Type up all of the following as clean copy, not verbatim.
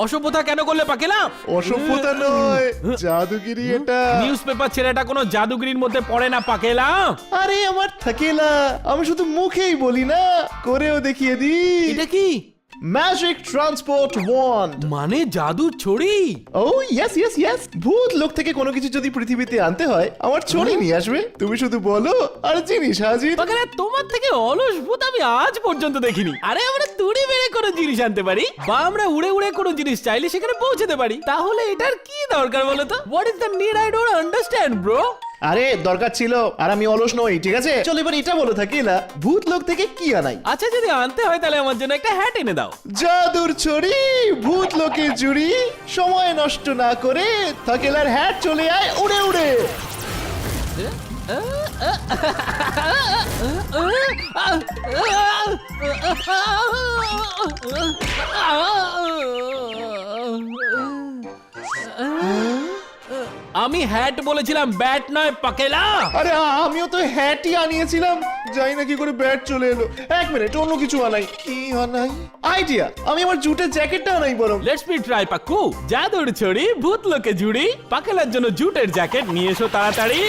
অসভ্যতা কেন করলে পাকেলা? অসভ্যতা নয়, জাদুগিরি এটা। নিউজ পেপার ছেলেটা কোনো জাদুগিরির মধ্যে পড়ে না পাকেলা। আরে আমার থাকেলা, আমি শুধু মুখেই বলি না, করেও দেখিয়ে দিই। এটা কি? Magic transport wand. মানে জাদুর ছড়ি? ও ইয়েস ইয়েস ইয়েস, ভূত লোক থেকে কোনো কিছু যদি পৃথিবীতে আনতে হয় আমার ছড়ি নিয়ে আসবে, তুমি শুধু বলো আর জিনিস হাজির। পাকেলা, তোমার থেকে অলস ভূত আমি আজ পর্যন্ত দেখিনি। আরে আমরা তুড়ি মেরে কোনো জিনিস আনতে পারি, বা আমরা উড়ে উড়ে কোনো জিনিস চাইলে সেখানে পৌঁছাতে পারি। তাহলে এটার কি দরকার বলো তো? What is the need? I don't understand bro. আরে দরকার ছিল, আর আমি অলস নই, ঠিক আছে? চলো এবার এটা বলো থাকেলা, ভূত লোক থেকে কি আনাই? আচ্ছা যদি আনতে হয় তাহলে আমার জন্য একটা হ্যাট এনে দাও। জাদুর ছড়ি, ভূত লোকে জুড়ি, সময় নষ্ট না করে থাকেলার হ্যাট চলে আয় উড়ে উড়ে। আমি হ্যাট বলেছিলাম, ব্যাট নয় পাকেলা। আরে আমিও তো হ্যাটই আনিয়েছিলাম, যাই না কি করে ব্যাট চলে এলো। এক মিনিট, অন্য কিছু আনাই। কি আনাই? আইডিয়া, আমি আমার জুটের জ্যাকেটটা আনাই বরং। Let's me try Pakku. জাদুর ছড়ি, ভূত লোকে জুড়ি, পাকেলার জন্য জুটের জ্যাকেট নিয়ে এসো তাড়াতাড়ি।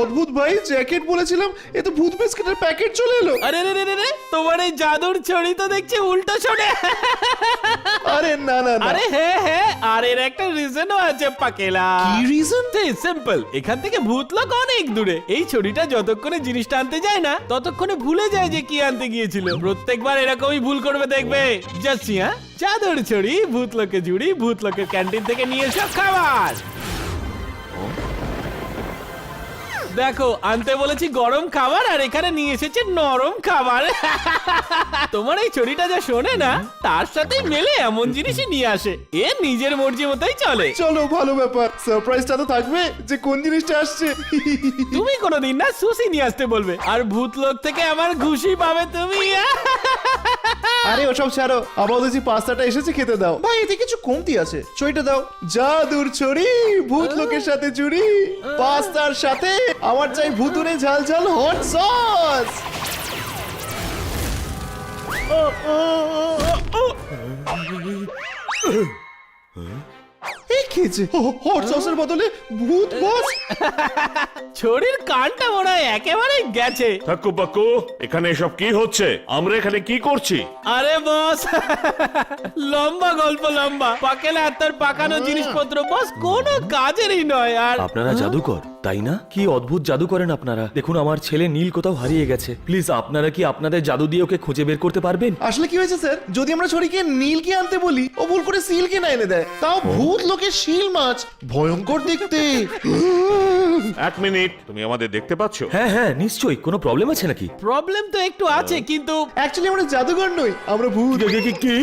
অদ্ভুত ভাই, জ্যাকেট বলেছিলাম, এ তো ভূত বিস্কুটের প্যাকেট চলে এলো। আরে রে রে রে, তোমার এই জাদুর ছড়ি তো দেখছি উল্টো ছড়ে। আরে না না না। আরে হ্যাঁ হ্যাঁ, আর এর একটা রিজনও আছে পাকেলা। কি রিজন? সিম্পল, এখান থেকে ভূত লোক অনেক দূরে। এই ছড়িটা যতক্ষণে জিনিসটা আনতে যায় না ততক্ষণে ভুলে যায় যে কি আনতে গিয়েছিল। প্রত্যেকবার এরকমই ভুল করবে দেখবে। যাচ্ছি হ্যাঁ। জাদুর ছড়ি, ভূত লোকে জুড়ি, ভূত লোকের ক্যান্টিন থেকে নিয়ে এসো খাবার। দেখো, আনতে বলেছি গরম খাবার আর এখানে নিয়ে এসেছে নরম খাবার। তোমার এই ছড়িটা যা শোনে না তার সাথে মেলে এমন জিনিসই নিয়ে আসে। এ নিজের মর্জি মতোই চলে। চলো, ভালো ব্যাপার। সারপ্রাইজটা তো থাকবে যে কোন জিনিসটা আসছে। তুমি কোনোদিন না সুশি নিয়ে আসতে বলবে, আর ভূত লোক থেকে আমার ঘুষি পাবে তুমি। আরে ওসব ছাড়ো, আপাতত যে পাস্তাটা এসেছে খেতে দাও। ভাই এতে কিছু কমতি আছে, ছড়িটা দাও। জাদুর ছড়ি, ভূত লোকের সাথে জুড়ি, পাস্তার সাথে আমার চাই ভুতুরে ঝাল ঝাল হট সস। এই খেয়েছে হট সসের বদলে ভূত বস। ছড়ির কানটা মনে হয় একেবারে গেছে। থাকু পাকু, এখানে এসব কি হচ্ছে? আমরা এখানে কি করছি? আরে বস, লম্বা গল্প লম্বা। পাকেলা আর তার পাকানো জিনিসপত্র বস কোনো কাজেরই নয়। আর আপনারা জাদুকর তাই না? কি অদ্ভুত জাদু করেন আপনারা। দেখুন আমার ছেলে নীল কোথাও হারিয়ে গেছে। প্লিজ আপনারা কি আপনাদের জাদু দিয়ে ওকে খুঁজে বের করতে পারবেন? আসলে কি হয়েছে স্যার, যদি আমরা ছড়িকে নীলকে আনতে বলি ও ভুল করে সিলকে না এনে দেয়, তাও ভূত লোকের শিল মাছ, ভয়ঙ্কর দেখতে। এক মিনিট, তুমি আমাদের দেখতে পাচ্ছ? হ্যাঁ হ্যাঁ নিশ্চয়ই, কোনো প্রবলেম আছে নাকি? প্রবলেম তো একটু আছে, কিন্তু অ্যাকচুয়ালি আমরা জাদুঘর নই, আমরা ভূত। কি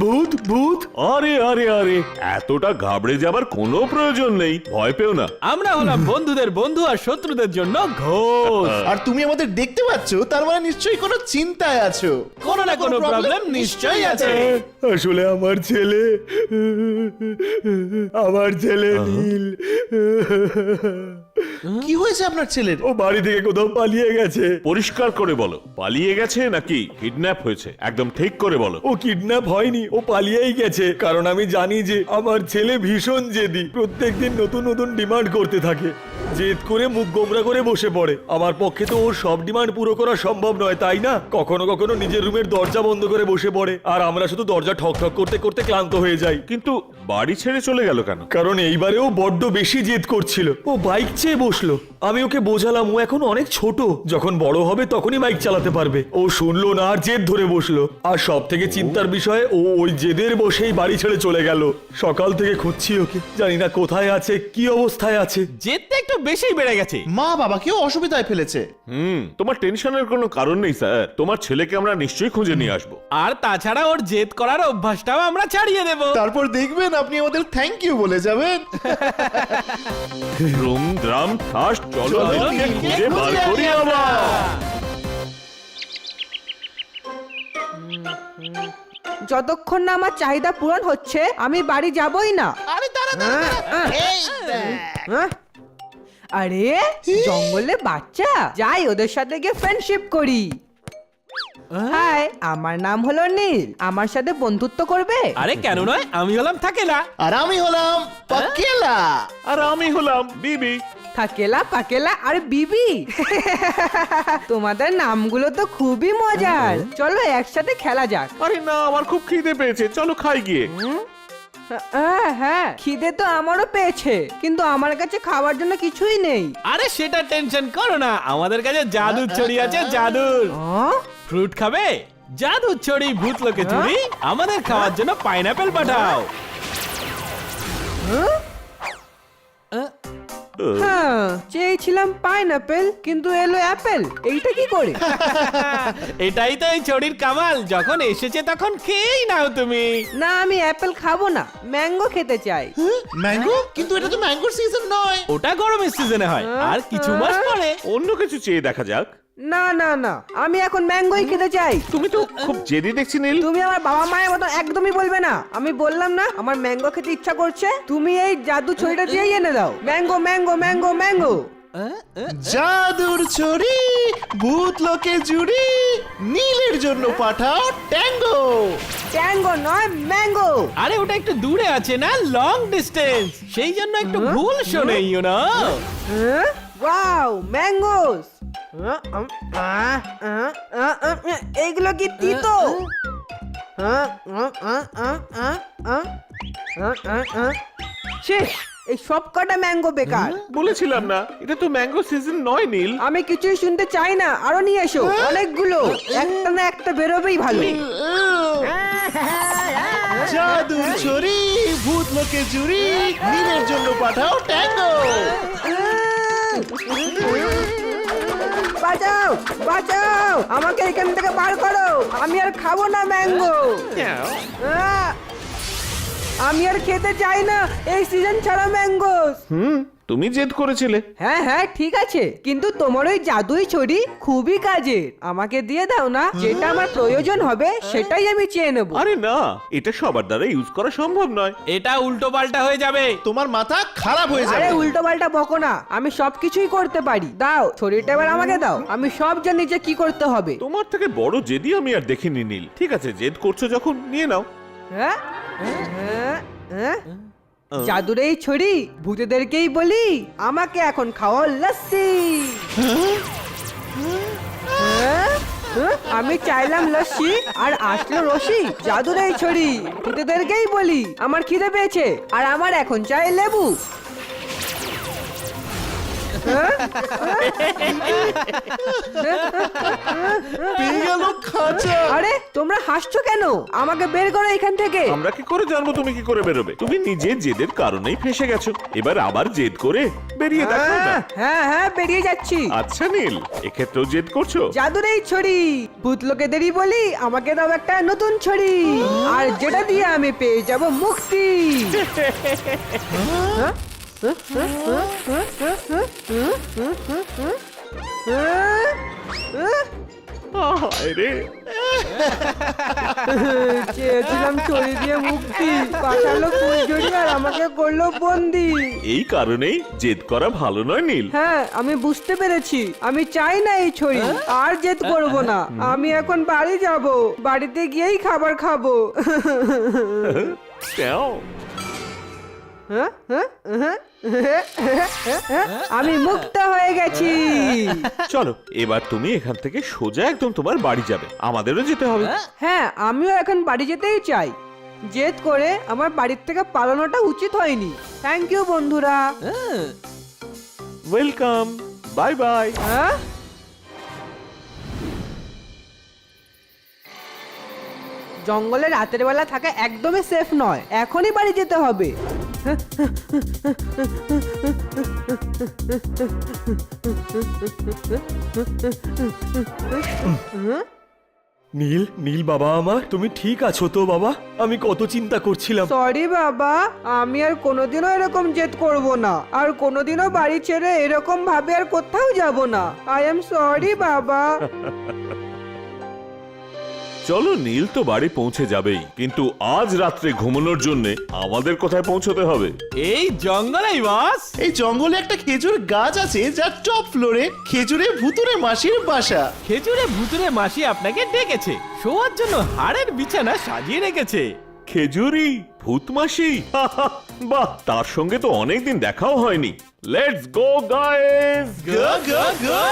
ভূত ভূত? আরে আরে আরে, এতটা ঘাবড়ে যাবার কোনো প্রয়োজন নেই, ভয় পেও না। আমরা হলাম বন্ধুদের বন্ধু আর শত্রুদের জন্য ঘোষ। আর তুমি আমাদের দেখতে পাচ্ছ, তার মানে নিশ্চয়ই কোনো চিন্তায় আছো। কোনো না কোনো প্রবলেম নিশ্চয়ই আছে। আসলে আমার ছেলে নীল, কি হয়েছে আপনার ছেলের? ও বাড়ি থেকে কোথাও পালিয়ে গেছে। পরিষ্কার করে বলো, পালিয়ে গেছে নাকি কিডন্যাপ হয়েছে? একদম ঠিক করে বলো। ও কিডন্যাপ হয়নি, ও পালিয়েই গেছে। কারণ আমি জানি যে আমার ছেলে ভীষণ জেদি, প্রত্যেকদিন নতুন নতুন ডিমান্ড করতে থাকে। জেদ করে মুখ গোমরা করে বসে পড়ে। আমার পক্ষে তো ওর সব ডিমান্ড পুরো করা সম্ভব নয়, তাই না? কখনো কখনো নিজের রুমের দরজা বন্ধ করে বসে পড়ে, আর আমরা শুধু দরজা ঠক ঠক করতে করতে ক্লান্ত হয়ে যাই। কিন্তু বাড়ি ছেড়ে চলে গেল কেন? কারণ এইবারে ও বড্ড বেশি জেদ করছিল। ও বাইক চেয়ে বসলো। আমি ওকে বোঝালাম ও এখন অনেক ছোট, যখন বড় হবে তখনই বাইক চালাতে পারবে। ও শুনলো না, আর জেদ ধরে বসলো। আর সব থেকে চিন্তার বিষয়, ও ওই জেদের বসেই বাড়ি ছেড়ে চলে গেল। সকাল থেকে খুঁজছি ওকে, জানি না কোথায় আছে, কি অবস্থায় আছে। জেদটা একটু বেশি বেড়ে গেছে। মা বাবাকেও অসুবিধায় ফেলেছে। তোমার টেনশনের কোনো কারণ নেই স্যার, তোমার ছেলেকে আমরা নিশ্চয়ই খুঁজে নিয়ে আসবো। আর তাছাড়া ওর জেদ করার অভ্যাসটাও আমরা ছাড়িয়ে দেব। তারপর দেখবেন আপনি আমাদের থ্যাংক ইউ বলে যাবেন। রুম ড্রাম ফাস্ট, চলো চলো, ওদেরকে খুঁজে বার করি আবার। যতক্ষণ না আমার চাহিদা পূরণ হচ্ছে আমি বাড়ি যাবই না। আরে দাঁড়া দাঁড়া, এই দেখ। হ্যাঁ? আরে জঙ্গলে বাচ্চা, যাই ওদের সাথে গিয়ে ফ্রেন্ডশিপ করি। হাই, আমার নাম হলো নীল, আমার সাথে বন্ধুত্ব করবে? আরে কেন নয়, আমি হলাম থাকেলা। আর আমি হলাম পাকেলা। আর আমি হলাম বিবি। থাকেলা, পাকেলা আর বিবি। তোমাদের নামগুলো তো খুবই মজার। চলো একসাথে খেলা যাক। আরে না, আমার খুব খিদে পেয়েছে, চলো খাই গিয়ে। হ্যাঁ, খিদে তো আমারও পেয়েছে, কিন্তু আমার কাছে খাওয়ার জন্য কিছুই নেই। আরে সেটা টেনশন করো না, আমাদের কাছে জাদুর ছড়ি আছে, জাদুর। ফ্রুট খাবে? জাদুর ছড়ি, ভূত লোকে ছড়ি, আমাদের খাওয়ার জন্য পাইনাপেল পাঠাও। হ্যাঁ, চেয়েছিলাম পাইনাপেল, কিন্তু এলো অ্যাপেল। এইটা কি করে? এটাই তো এই ছড়ির কামাল, যখন এসেছে তখন খেয়েই নাও তুমি। না, আমি অ্যাপেল খাবো না, ম্যাঙ্গো খেতে চাই। ম্যাঙ্গো? কিন্তু এটা তো ম্যাঙ্গোর সিজন নয়। ওটা গরমের সিজনে হয়, আর কিছু মাস পরে। অন্য কিছু চেয়ে দেখা যাক। না না না, আমি এখন ম্যাঙ্গোই খেতে চাই। তুমি তো খুব জেদি দেখছি নীল। তুমি আমার বাবা মায়ের মতো একদমই বলবে না। আমি বললাম না আমার ম্যাঙ্গো খেতে ইচ্ছা করছে, তুমি এই জাদু ছড়িটা দিয়েই এনে দাও। Mango mango mango mango. জাদুর ছড়ি, ভূত লোকে জুড়ি, নীলের জন্য পাঠাও ট্যাঙ্গো। ট্যাঙ্গো নয়, ম্যাঙ্গো। আরে ওটা একটু দূরে আছে না, লং ডিস্টেন্স, সেই জন্য একটু ভুল শোনে, ইউ নো। Wow, mangoes. এইগুলো কি তিতো? শেষ, এই সব কটা ম্যাঙ্গো বেকার। বলেছিলাম না, এটা তো ম্যাঙ্গো সিজন নয় নীল। আমি কিছুই শুনতে চাই না, আরো নিয়ে এসো অনেকগুলো। একটা না একটা বেরোবেই ভালো। জাদুর ছড়ি, ভূত লোকে জুড়ি, নীলের জন্য পাঠাও ট্যাঙ্গো। বাঁচাও বাঁচাও, আমাকে এখান থেকে বার করো, আমি আর খাবো না ম্যাঙ্গো। আমি আর খেতে চাই না এই সিজন ছাড়া ম্যাঙ্গোস। তুমি জেদ করেছিলে। হ্যাঁ হ্যাঁ ঠিক আছে, কিন্তু তোমার ওই জাদুই ছড়ি খুবই কাজের। আমাকে দিয়ে দাও না, যেটা আমার প্রয়োজন হবে সেটাই আমি চেয়ে নেব। আরে না, এটা সবার দ্বারা ইউজ করা সম্ভব নয়। এটা উল্টো পাল্টা হয়ে যাবে। তোমার মাথা খারাপ হয়ে আরে যাবে। উল্টো পাল্টা বকো না, আমি সবকিছুই করতে পারি। দাও ছড়িটা এবার আমাকে দাও, আমি সব জানি যে কি করতে হবে। তোমার থেকে বড় জেদি আমি আর দেখিনি নীল। ঠিক আছে, জেদ করছো যখন, নিয়ে নাও। হ্যাঁ হ্যাঁ হ্যাঁ, জাদুর এই ছড়ি ভূতেদেরকেই বলি, আমাকে এখন খাওয়া লস্যি। হ্যাঁ? হ্যাঁ? আমি চাইলাম লস্যি আর আসলো রসি। জাদুর এই ছড়ি ভূতেদেরকেই বলি, আমার খিদে পেয়েছে আর আমার এখন চাই লেবু। পেয়ে গেল খাঁচা। আরে তোমরা হাসছো কেন? আমাকে বের করো এখান থেকে। আমরা কি করে জানবো তুমি কি করে বেরোবে? তুমি নিজে জেদের কারণেই ফেসে গেছো, এবার আবার জেদ করে বেরিয়ে দেখো না। হ্যাঁ হ্যাঁ বেরিয়ে যাচ্ছি। আচ্ছা নীল, এক্ষেত্রেও জেদ করছো? জাদুর এই ছড়ি ভূত লোকেদেরই বলি, আমাকে দাও একটা নতুন ছড়ি, আর যেটা দিয়ে আমি পেয়ে যাব মুক্তি। রে চেয়েছিলাম ছড়ি দিয়ে মুক্তি, পাঠালো ফুলঝুরি আর আমাকে করলো বন্দি। এই কারণেই জেদ করা ভালো নয় নীল। হ্যাঁ আমি বুঝতে পেরেছি, আমি চাই না এই ছড়ি, আর জেদ করব না। আমি এখন বাড়ি যাব, বাড়িতে গিয়েই খাবার খাবো। কেও? আমি মুক্ত হয়ে গেছি। চলো এবার তুমি এখান থেকে সোজা একদম তোমার বাড়ি যাবে, আমাদেরও যেতে হবে। হ্যাঁ আমিও এখন বাড়ি যেতেই চাই। জেদ করে আমার বাড়ির থেকে পালানোটা উচিত হয়নি। থ্যাংক ইউ বন্ধুরা। Welcome, bye bye. হ্যাঁ জঙ্গলে রাতের বেলা থাকা একদমই সেফ নয়, এখনই বাড়ি যেতে হবে। নীল, নীল বাবা আমার, তুমি ঠিক আছো তো বাবা? আমি কত চিন্তা করছিলাম। সরি বাবা, আমি আর কোনোদিনও এরকম জেদ করব না, আর কোনোদিনও বাড়ি ছেড়ে এরকম ভাবে আর কোথাও যাব না। আই এম সরি বাবা। চলো, নীল তো বাড়ি পৌঁছে যাবেই, কিন্তু আজ রাত্রে ঘুমানোর জন্য আমাদের কোথায় পৌঁছতে হবে? এই জঙ্গলেই বস। এই জঙ্গলে একটা খেজুর গাছ আছে যার টপ ফ্লোরে খেজুরে ভুতুরে মাসির বাসা। খেজুরে ভুতুরে মাসি আপনাকে ডেকেছে, শোয়ার জন্য হাড়ের বিছানা সাজিয়ে রেখেছে। খেজুরি ভূতমাসি, বাহ, তার সঙ্গে তো অনেকদিন দেখাও হয়নি। Let's go guys. Go go go